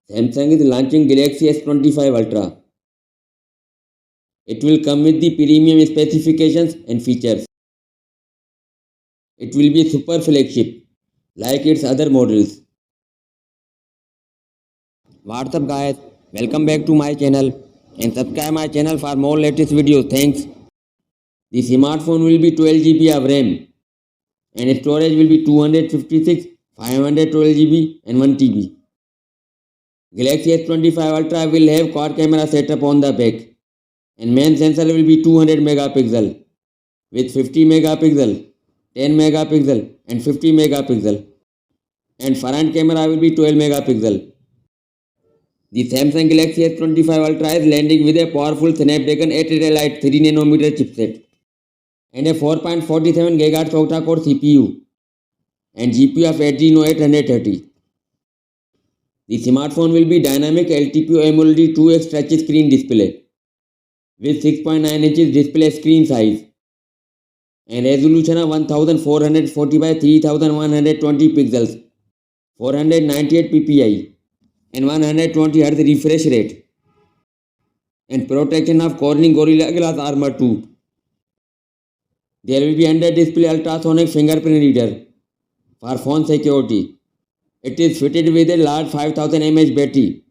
Samsung is launching Galaxy S25 Ultra. It will come with the premium specifications and features. It will be a super flagship like its other models. What's up guys? Welcome back to my channel and subscribe my channel for more latest videos. Thanks. The smartphone will be 12 GB of RAM and storage will be 256, 512 GB and 1 TB. Galaxy S25 Ultra will have quad camera setup on the back and main sensor will be 200 megapixel with 50 megapixel, 10 megapixel and 50 megapixel, and front camera will be 12 megapixel. The Samsung Galaxy S25 Ultra is landing with a powerful Snapdragon 8 Elite 3nm chipset and a 4.47 GHz octa-core CPU and GPU of Adreno 830. The smartphone will be dynamic LTPO AMOLED 2X touch screen display with 6.9 inches display screen size and resolution of 1440 by 3120 pixels, 498 ppi and 120 Hz refresh rate and protection of Corning Gorilla Glass Armor 2. There will be under display ultrasonic fingerprint reader for phone security. It is fitted with a large 5000 mAh battery.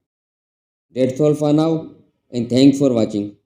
That's all for now and thanks for watching.